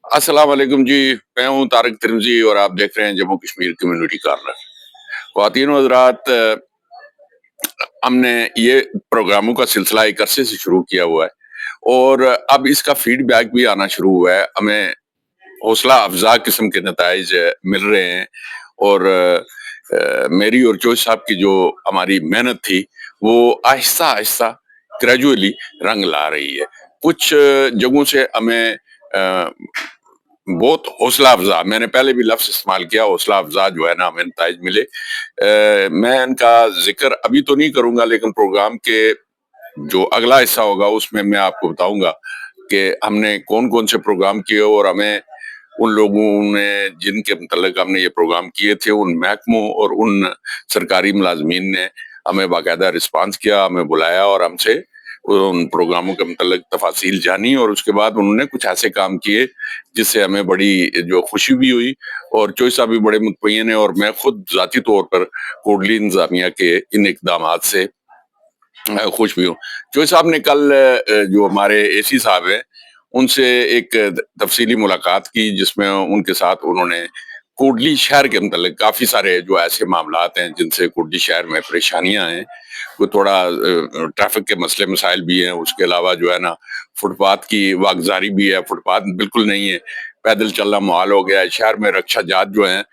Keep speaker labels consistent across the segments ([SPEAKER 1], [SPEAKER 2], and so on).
[SPEAKER 1] अस्सलाम वालेकुम जी। मैं हूँ तारिक तिरमिजी और आप देख रहे हैं जम्मू कश्मीर कम्युनिटी कॉर्नर। ख्वातीन और हज़रात, हमने ये प्रोग्रामों का सिलसिला एक अरसे से शुरू किया हुआ है और अब इसका फीडबैक भी आना शुरू हुआ है। हमें हौसला अफजा किस्म के नताइज मिल रहे हैं और मेरी और चोइस साहब की जो हमारी मेहनत थी वो आहिस्ता आहिस्ता ग्रेजुअली रंग ला रही है। कुछ जगहों से हमें बहुत हौसला अफजा, मैंने पहले भी लफ्ज इस्तेमाल किया, हौसला अफजा जो है ना हमें नताइज मिले। मैं इनका जिक्र अभी तो नहीं करूंगा, लेकिन प्रोग्राम के जो अगला हिस्सा होगा उसमें मैं आपको बताऊंगा कि हमने कौन कौन से प्रोग्राम किए और हमें उन लोगों ने जिनके मतलब हमने ये प्रोग्राम किए थे उन महकमों और उन सरकारी मुलाजमीन ने हमें बाकायदा रिस्पांस किया, हमें बुलाया और हमसे उन प्रोग्रामों के मतलब तफासिल जानी और उसके बाद उन्होंने कुछ ऐसे काम किए जिससे हमें बड़ी जो खुशी भी हुई और चोइस साहब भी बड़े मुतमईन है और मैं खुद जाती तौर पर कोटली इंतजामिया के इन इकदामात से खुश भी हूँ। चोइस साहब ने कल जो हमारे एसी साहब हैं उनसे एक तफसीली मुलाकात की जिसमें उनके साथ उन्होंने कोटली शहर के मतलब काफी सारे जो ऐसे मामलात हैं जिनसे कोटली शहर में परेशानियां हैं, कोई थोड़ा ट्रैफिक के मसले मसाइल भी हैं, उसके अलावा जो है ना फुटपाथ की वागजारी भी है, फुटपाथ बिल्कुल नहीं है, पैदल चलना मुहाल हो गया है। शहर में रक्षा जात जो हैं,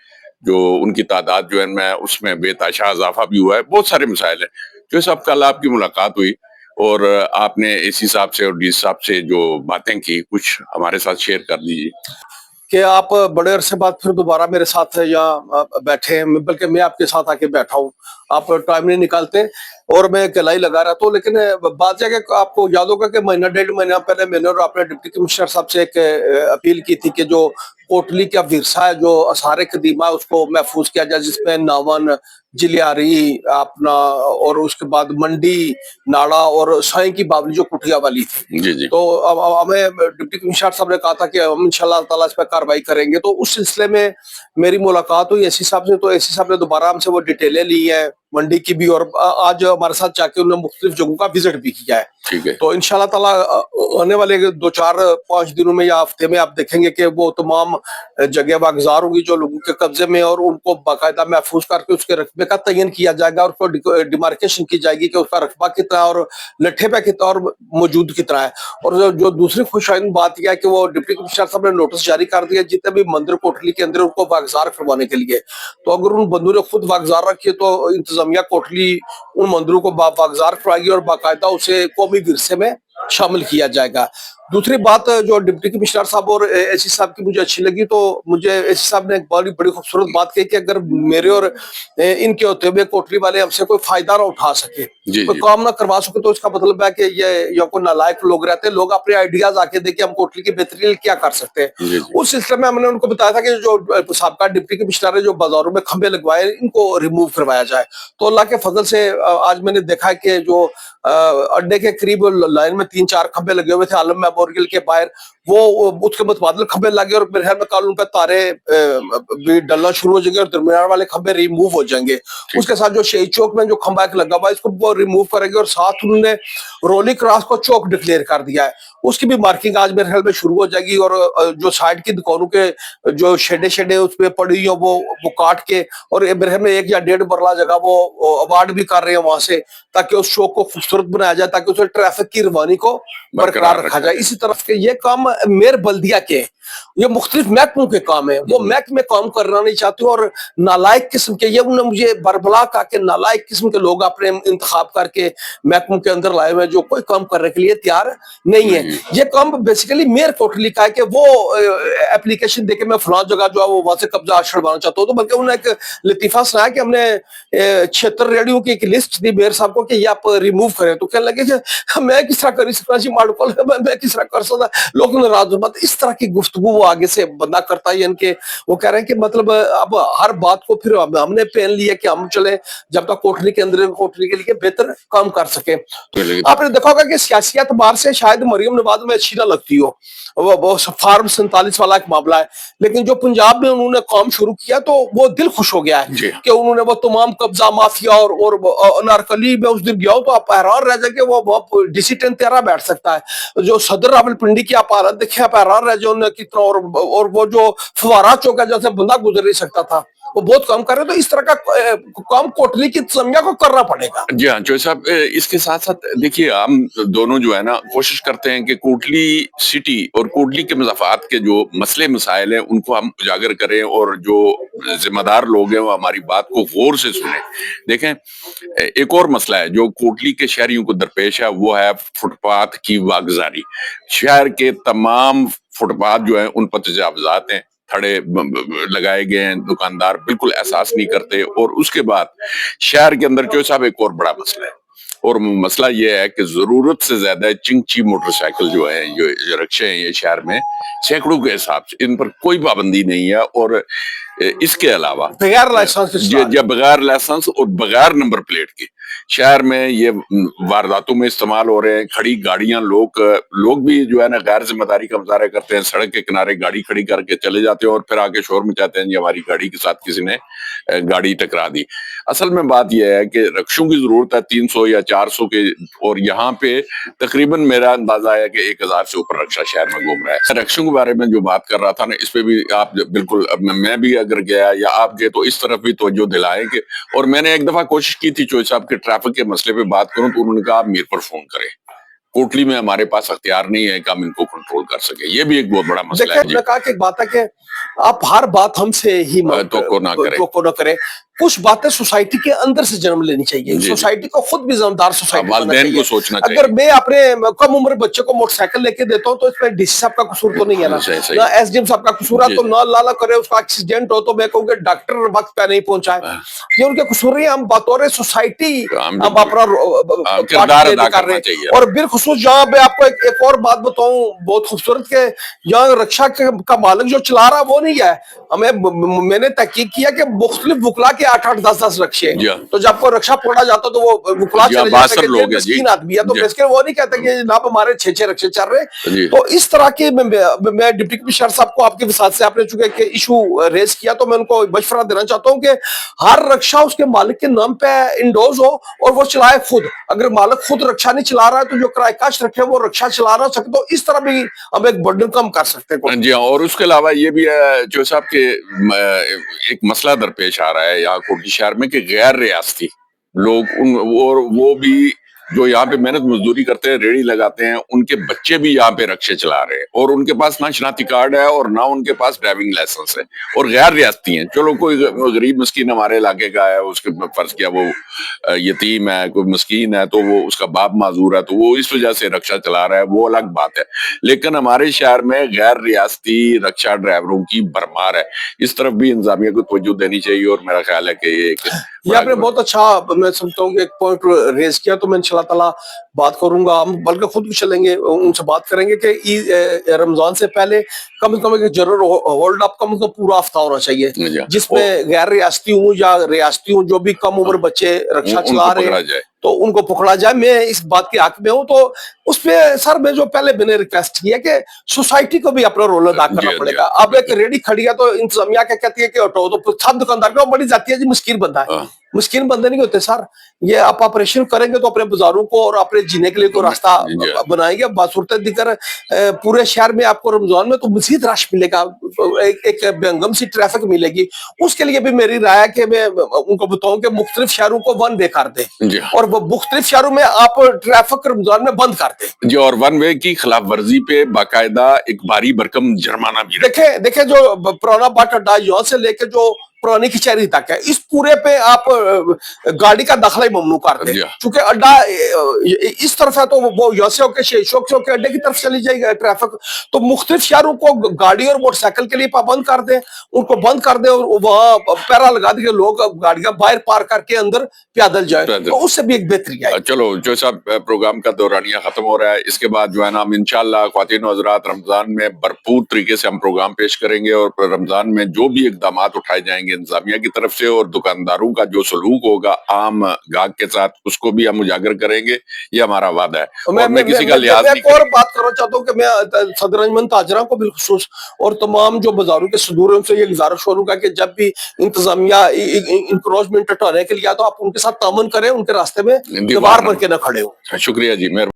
[SPEAKER 1] जो उनकी तादाद जो है मैं उसमें बेतहाशा इजाफा भी हुआ है, बहुत सारे मसाइल हैं। जो सब कल आपकी मुलाकात हुई और आपने एसी साहब से और डी साहब से जो बातें की कुछ हमारे साथ शेयर कर लीजिए।
[SPEAKER 2] कि आप बड़े अरसे बाद फिर दोबारा मेरे साथ यहाँ बैठे हैं, बल्कि मैं आपके साथ आके बैठा हूँ। आप टाइम नहीं निकालते और मैं अकेला ही लगा रहता हूँ। लेकिन बात यह कि आपको याद होगा कि महीना डेढ़ महीना पहले मैंने और अपने डिप्टी कमिश्नर साहब से एक अपील की थी कि जो कोटली का विरसा है, जो आसार कदीमा है, उसको महफूज किया जाए, जिसमें नावन, जिलियारी अपना और उसके बाद मंडी, नाड़ा और साई की बावली जो कुटिया वाली थी।
[SPEAKER 1] जी जी।
[SPEAKER 2] तो अब हमें डिप्टी कमिश्नर साहब ने कहा था कि हम इंशाल्लाह ताला इस पर कार्रवाई करेंगे। तो उस सिलसिले में मेरी मुलाकात हुई एसी साहब से, तो एसी साहब ने दोबारा हमसे वो डिटेलें ली है मंडी की भी, और आज हमारे साथ जाके उन्होंने मुख्तलिफ जगहों का विजिट भी किया है।
[SPEAKER 1] ठीक है।
[SPEAKER 2] तो इंशाल्लाह ताला आने वाले 2-4-5 दिनों में या हफ्ते में आप देखेंगे कि वो तमाम जगह वागजार होंगी जो लोगों के कब्जे में, और उनको बाकायदा महफूज करके उसके रकबे का तयन किया जाएगा और उसको डिमार्केशन की जाएगी कि उसका रकबा कितना और लट्ठे पे कितना और मौजूद कितना है। और जो दूसरी खुशहाइन बात यह है कि वो डिप्टी कमिश्नर साहब ने नोटिस जारी कर दिया जितने भी मंदिर कोटली के अंदर उनको वागजार करवाने के लिए। तो अगर उन बंदों ने खुद वागजार रखी है तो इंतजामिया कोटली उन मंदिरों को वागजार करवाएगी और बाकायदा उसे कौमी विरसे में शामिल किया जाएगा। दूसरी बात जो डिप्टी कमिश्नर साहब और एसी साहब की मुझे अच्छी लगी, तो मुझे एसी साहब ने एक बड़ी खूबसूरत बात कही कि अगर मेरे और इनके होते हुए कोटली वाले हमसे कोई फायदा ना उठा सके, कोई काम ना करवा सके, तो इसका मतलब है कि ये कोई नालायक लोग रहते हैं, लोग अपने आइडियाज आके देखे हम कोटली की बेहतरी लिए क्या कर सकते हैं। उस सिलसिले में हमने उनको बताया था कि जो साबका डिप्टी कमिश्नर है जो बाजारों में खंबे लगवाए इनको रिमूव करवाया जाए। तो अल्लाह के फजल से आज मैंने देखा है कि जो अड्डे के करीब लाइन में 3-4 खंबे लगे हुए थे आलम मेमोरियल के बाहर, वो उसके मुतबादल खंबे लगे और मेरे ख्याल में कल उन पर तारे भी डलना शुरू हो जाएंगे और दरमियान वाले खंबे रिमूव हो जाएंगे। उसके साथ जो शहीद चौक में जो खंबा एक लगा हुआ है इसको वो रिमूव करेंगे और साथ उन्होंने रोली क्रॉस को चौक डिक्लेयर कर दिया है, उसकी भी मार्किंग आज मेरे ख्याल में शुरू हो जाएगी। और जो साइड की दुकानों के जो शेडे उस पर पड़ी हुई वो काट के, और मेरे ख्याल में 1 या 1.5 मरला जगह वो अवार्ड भी कर रहे हैं वहां से, ताकि उस चौक को खूबसूरत बनाया जाए, ताकि उसमें ट्रैफिक की रवानी को बरकरार रखा जाए। इसी तरफ के ये काम मेयर बल्दिया के, ये मुख्तलिफ महकमों के काम है, वो महकमे काम करना नहीं चाहते और नालायक किस्म के, ये उन्होंने मुझे बरबला कहा कि नालायक किस्म के लोग अपने इंतखाब करके महकमों के अंदर लाए हुए जो कोई काम करने के लिए तैयार नहीं है। ये काम बेसिकली मेयर कोटली का है कि वो एप्लीकेशन देके मैं फलां जगह जो है वो वहां से कब्जा छुड़वाना चाहता हूँ। तो बल्कि उन्होंने एक लतीफा सुनाया कि हमने 76 रेडियो की एक लिस्ट दी मेयर साहब को कि ये आप रिमूव करें। तो कहने लगे कि मैं किस तरह करी सकता जी मार्डकोल, मैं किस तरह कर सकता। लोग नाराज मत इस तरह की गुफ्तगू वो आगे से बंदा करता है इनके, वो कह रहे हैं कि मतलब अब हर बात को फिर हमने पहन लिया कि हम चले जब तक कोटली के अंदर कोटली के लिए बेहतर काम कर सके। आपने देखा होगा कि सियासी एतबार से शायद मरियम उन्हें बाद में अच्छी ना लगती हो, वो फार्म 47 वाला एक मामला है, लेकिन जो पंजाब में उन्होंने काम शुरू किया तो वो दिल खुश हो गया है
[SPEAKER 1] जी
[SPEAKER 2] कि उन्होंने वो तमाम कब्जा माफिया और अनारकली में उस दिन गया हूं तो आप हैरान रह जाएंगे, वो डीसी 10 13 बैठ सकता है। जो सदर रावलपिंडी की आप हालत देखे, आप हैरान रह जाओ कितना, और वो जो फवारा चौक है जैसे बंदा गुजर नहीं सकता था, वो बहुत कम कर रहे। तो इस तरह का काम कोटली की इंतजामिया को करना पड़ेगा।
[SPEAKER 1] जी हाँ चौधरी साहब, इसके साथ साथ देखिए हम दोनों जो है ना कोशिश करते हैं कि कोटली सिटी और कोटली के मज़ाफ़ात के जो मसले मसाइल हैं उनको हम उजागर करें और जो जिम्मेदार लोग हैं वो हमारी बात को गौर से सुने। देखें, एक और मसला है जो कोटली के शहरियों को दरपेश है, वो है फुटपाथ की वागजारी। शहर के तमाम फुटपाथ जो है उन पर तजावुज़ात हैं, थड़े लगाए गए हैं, दुकानदार बिल्कुल एहसास नहीं करते। और उसके बाद शहर के अंदर जो साहब एक और बड़ा मसला है, और मसला ये है कि जरूरत से ज्यादा चिंची मोटरसाइकिल जो है, जो रिक्शे हैं ये शहर में सैकड़ों के हिसाब से, इन पर कोई पाबंदी नहीं है। और इसके अलावा
[SPEAKER 2] बगैर लाइसेंस
[SPEAKER 1] बगैर लाइसेंस और बगैर नंबर प्लेट के शहर में ये वारदातों में इस्तेमाल हो रहे हैं। खड़ी गाड़ियां, लोग भी जो है ना गैर जिम्मेदारी का मुजाहरा करते हैं, सड़क के किनारे गाड़ी खड़ी करके चले जाते हैं और फिर आके शोर मचाते हैं जी हमारी गाड़ी के साथ किसी ने गाड़ी टकरा दी। असल में बात यह है कि रक्षों की जरूरत है 300 या 400 के, और यहाँ पे तकरीबन मेरा अंदाजा है कि 1000 से ऊपर रक्षा शहर में घूम रहा है। रक्षों के बारे में जो बात कर रहा था ना, इस पे भी आप बिल्कुल, मैं भी अगर गया या आप गए तो इस तरफ भी तवज्जो दिलाएं कि, और मैंने एक दफा कोशिश की थी चौधरी साहब के ट्रैफिक के मसले पे बात करूं तो उन्होंने कहा आप मीर पर फोन करें, कोटली में हमारे पास अख्तियार नहीं है कि हम इनको कंट्रोल कर सके। ये भी एक बहुत बड़ा मसला है।
[SPEAKER 2] देखिए, कहा कि एक बात है कि आप हर बात हमसे ही
[SPEAKER 1] तो ना करें।
[SPEAKER 2] कुछ बातें सोसाइटी के अंदर से जन्म लेनी चाहिए। सोसाइटी को खुद भी जिम्मेदार सोसाइटी
[SPEAKER 1] वालिदैन को सोचना चाहिए।
[SPEAKER 2] अगर मैं अपने कम उम्र बच्चे को मोटरसाइकिल लेके देता हूँ तो इसमें डीसी साहब का कसूर तो नहीं है ना एसडीएम साहब का कसूर है, तो ना लाला करे उसका एक्सीडेंट हो तो मैं कहूँगा डॉक्टर वक्त पे नहीं पहुंचाए, ये उनके कसूर नहीं है। हम बतौर सोसाइटी हम अपना
[SPEAKER 1] किरदार अदा करना चाहिए।
[SPEAKER 2] और बिलखुसूस जहाँ मैं आपको एक और बात बताऊं बहुत खूबसूरत के, यहाँ रक्षा का मालिक जो चला रहा वो नहीं है, मैंने तहकीक किया कि मुख्तलिफ वकला के 8-8 10-10 रक्षे, तो जब कोई रक्षा पकड़ा जाता तो वो वकला चले जाते हैं, मिस्कीन आदमी है तो इसके वो नहीं कहते कि जनाब हमारे 6-6 रक्षे चल रहे। तो इस तरह के मैं डिप्टी कमिश्नर साहब को आपके साथ से आपने चूंकि इशू रेज किया तो मैं उनको मशवरा देना चाहता हूँ कि हर रक्षा उसके मालिक के नाम पे इंडोज हो और वो चलाए खुद। अगर मालिक खुद रक्षा नहीं चला रहा है तो जो किराएकाश रखे वो रक्षा चला ना सके, तो इस तरह भी हम एक बर्डन कम कर सकते हैं।
[SPEAKER 1] जी हाँ, और उसके अलावा ये भी है जो साहब के एक मसला दरपेश आ रहा है यहाँ कोटली शहर में कि गैर रियासती लोग वो भी जो यहाँ पे मेहनत मजदूरी करते हैं, रेड़ी लगाते हैं, उनके बच्चे भी यहाँ पे रक्षे चला रहे हैं और उनके पास ना शनाख्ती कार्ड है और ना उनके पास ड्राइविंग लाइसेंस है और गैर रियासती हैं। चलो कोई गरीब मस्कीन हमारे इलाके का है, उसके फर्ज किया वो यतीम है, कोई मस्कीन है तो वो उसका बाप माजूर है तो वो इस वजह से रक्षा चला रहा है, वो अलग बात है। लेकिन हमारे शहर में गैर रियासती रक्षा ड्राइवरों की भरमार है, इस तरफ भी इंतजामिया को तवज्जो देनी चाहिए। और मेरा ख्याल है कि
[SPEAKER 2] ये आपने बहुत अच्छा, मैं समझता हूँ कि एक पॉइंट रेज किया, तो मैं इंशाल्लाह ताला बात करूंगा, हम बल्कि खुद भी चलेंगे उनसे बात करेंगे कि रमजान से पहले कम से कम एक जरूर होल्ड अप कम से कम पूरा हफ्ता होना चाहिए जिसमें गैर रियासती हूँ या रियासती हूँ जो भी कम उम्र बच्चे रक्षा चला रहे हैं तो उनको पकड़ा जाए। मैं इस बात के हक में हूँ। तो उस पे सर मैं जो पहले मैंने रिक्वेस्ट किया कि सोसाइटी को भी अपना रोल अदा करना पड़ेगा। अब एक रेडी खड़ी है तो इंतजामिया क्या कहती है कि हटो, तो सब दुकानदार को बड़ी जाती है जी मुस्किन बंदा है। मुस्किन बंदे नहीं होते सर, ये आप ऑपरेशन करेंगे तो अपने बाजारों को और अपने जीने के लिए तो रास्ता बनाएंगे। बासूरत दिक्कत पूरे शहर में आपको रमजान में तो मजीद रश मिलेगा, एक बेहंगम सी ट्रैफिक मिलेगी। उसके लिए भी मेरी राय है कि मैं उनको बताऊं कि मुख्तलिफ शहरों को वन वे कर दे और वो मुख्तलिफ शहरों में आप ट्रैफिक रमजान में बंद कर दे
[SPEAKER 1] जी, और वन वे की खिलाफ वर्जी पे बाकायदा एक भारी भरकम जुर्माना भी।
[SPEAKER 2] देखे जो पुराना बाट अड्डा यहाँ से लेके जो पुरानी कचहरी तक है, इस पूरे पे आप गाड़ी का दाखिला ही ममनू कर दें, क्योंकि अड्डा इस तरफ है तो वो यहाँ से होकर शोक से होकर अड्डे की तरफ चली जाएगी ट्रैफिक। तो मुख्तलिफ शहरों को गाड़ी और मोटरसाइकिल के लिए पाबंद कर दे, उनको बंद कर दे और वहाँ पैरा लगा दे लोग गाड़ियां बाहर पार करके अंदर पैदल जाए, तो उससे भी एक बेहतरी है।
[SPEAKER 1] चलो जो साहब प्रोग्राम का दौरानिया खत्म हो रहा है, इसके बाद जो है ना हम इंशाल्लाह ख्वातीन और हज़रात रमजान में भरपूर तरीके से हम प्रोग्राम पेश करेंगे और रमजान में जो भी इकदाम उठाए जाएंगे करेंगे इंतजामिया की तरफ से, और दुकानदारों का जो सलूक होगा आम गाहक के साथ उसको भी हम उजागर करेंगे, ये हमारा वादा है। और मैं किसी का लिहाज
[SPEAKER 2] मैं
[SPEAKER 1] नहीं
[SPEAKER 2] एक और
[SPEAKER 1] करूंगा।
[SPEAKER 2] बात करना चाहता हूँ कि मैं सदर अंजुमन ताजरा को बिलखुसूस और तमाम जो बाजारों के सदूर हैं उनसे ये गुजारिश करूंगा कि जब भी इंतजामिया इंक्रोचमेंट हटाने के लिए आए तो आप उनके साथ तामन करें, उनके रास्ते में दीवार बन के न खड़े हो।
[SPEAKER 1] शुक्रिया जी, मेहरबानी।